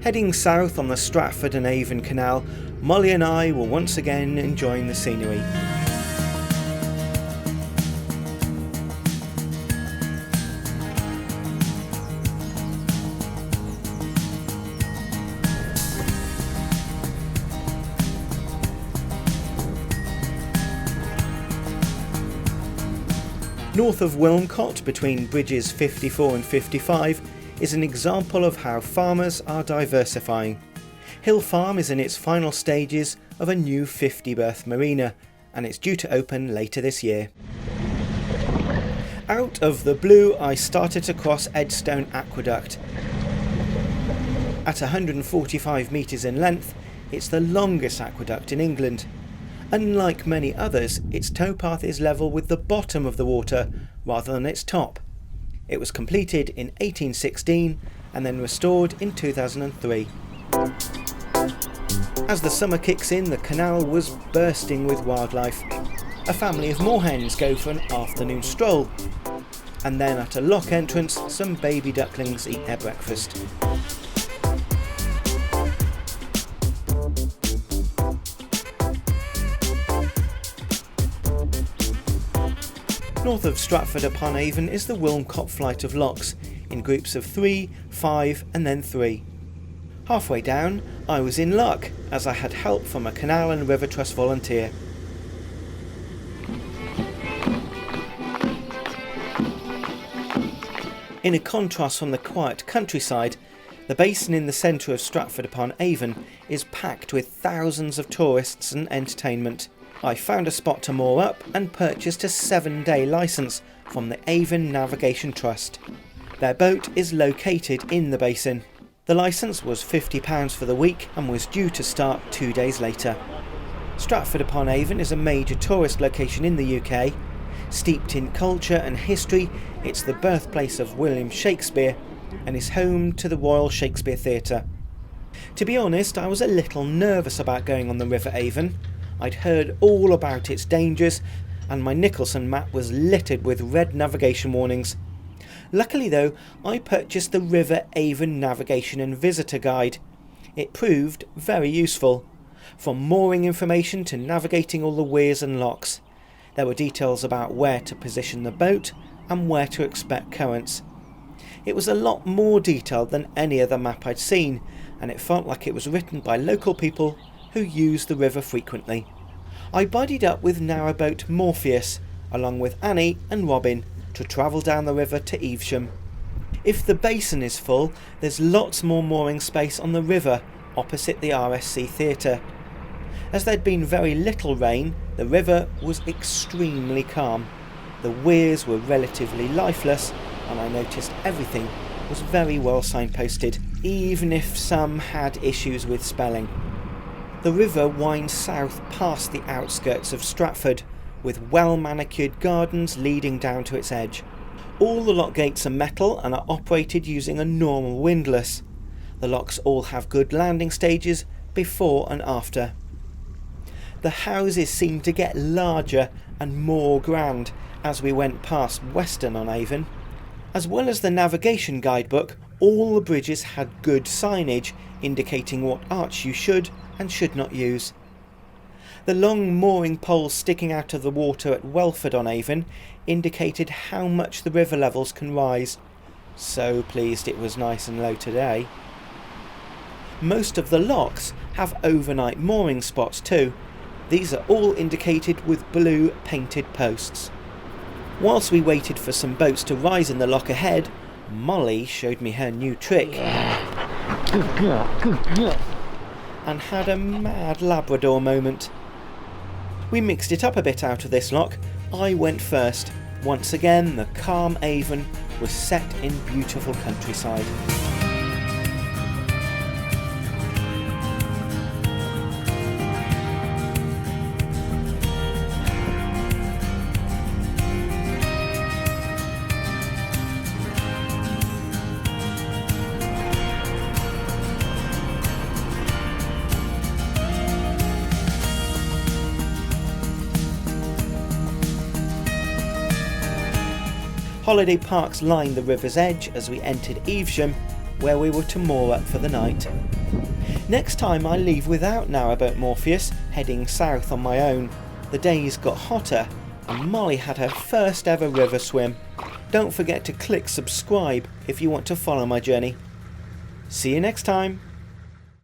Heading south on the Stratford-on-Avon Canal, Molly and I were once again enjoying the scenery. North of Wilmcote, between bridges 54 and 55, is an example of how farmers are diversifying. Hill Farm is in its final stages of a new 50-berth marina, and it's due to open later this year. Out of the blue, I started to cross Edstone Aqueduct. At 145 metres in length, it's the longest aqueduct in England. Unlike many others, its towpath is level with the bottom of the water rather than its top. It was completed in 1816 and then restored in 2003. As the summer kicks in, the canal was bursting with wildlife. A family of moorhens go for an afternoon stroll, and then at a lock entrance some baby ducklings eat their breakfast. North of Stratford-upon-Avon is the Wilmcote flight of locks, in groups of 3, 5 and then 3. Halfway down, I was in luck, as I had help from a Canal and River Trust volunteer. In a contrast from the quiet countryside, the basin in the centre of Stratford-upon-Avon is packed with thousands of tourists and entertainment. I found a spot to moor up and purchased a 7-day licence from the Avon Navigation Trust. Their boat is located in the basin. The licence was £50 for the week and was due to start 2 days later. Stratford-upon-Avon is a major tourist location in the UK. Steeped in culture and history, it's the birthplace of William Shakespeare and is home to the Royal Shakespeare Theatre. To be honest, I was a little nervous about going on the River Avon. I'd heard all about its dangers, and my Nicholson map was littered with red navigation warnings. Luckily though, I purchased the River Avon Navigation and Visitor Guide. It proved very useful. From mooring information to navigating all the weirs and locks. There were details about where to position the boat and where to expect currents. It was a lot more detailed than any other map I'd seen, and it felt like it was written by local people who use the river frequently. I buddied up with Narrowboat Morpheus, along with Annie and Robin, to travel down the river to Evesham. If the basin is full, there's lots more mooring space on the river opposite the RSC Theatre. As there'd been very little rain, the river was extremely calm. The weirs were relatively lifeless, and I noticed everything was very well signposted, even if some had issues with spelling. The river winds south past the outskirts of Stratford, with well-manicured gardens leading down to its edge. All the lock gates are metal and are operated using a normal windlass. The locks all have good landing stages before and after. The houses seemed to get larger and more grand as we went past Weston-On-Avon. As well as the navigation guidebook, all the bridges had good signage indicating what arch you should and should not use. The long mooring poles sticking out of the water at Welford-on-Avon indicated how much the river levels can rise. So pleased it was nice and low today. Most of the locks have overnight mooring spots too. These are all indicated with blue painted posts. Whilst we waited for some boats to rise in the lock ahead, Molly showed me her new trick and had a mad Labrador moment. We mixed it up a bit out of this lock. I went first. Once again, the calm Avon was set in beautiful countryside. Holiday parks lined the river's edge as we entered Evesham, where we were to moor up for the night. Next time I leave without Narrowboat Morpheus, heading south on my own. The days got hotter and Molly had her first ever river swim. Don't forget to click subscribe if you want to follow my journey. See you next time.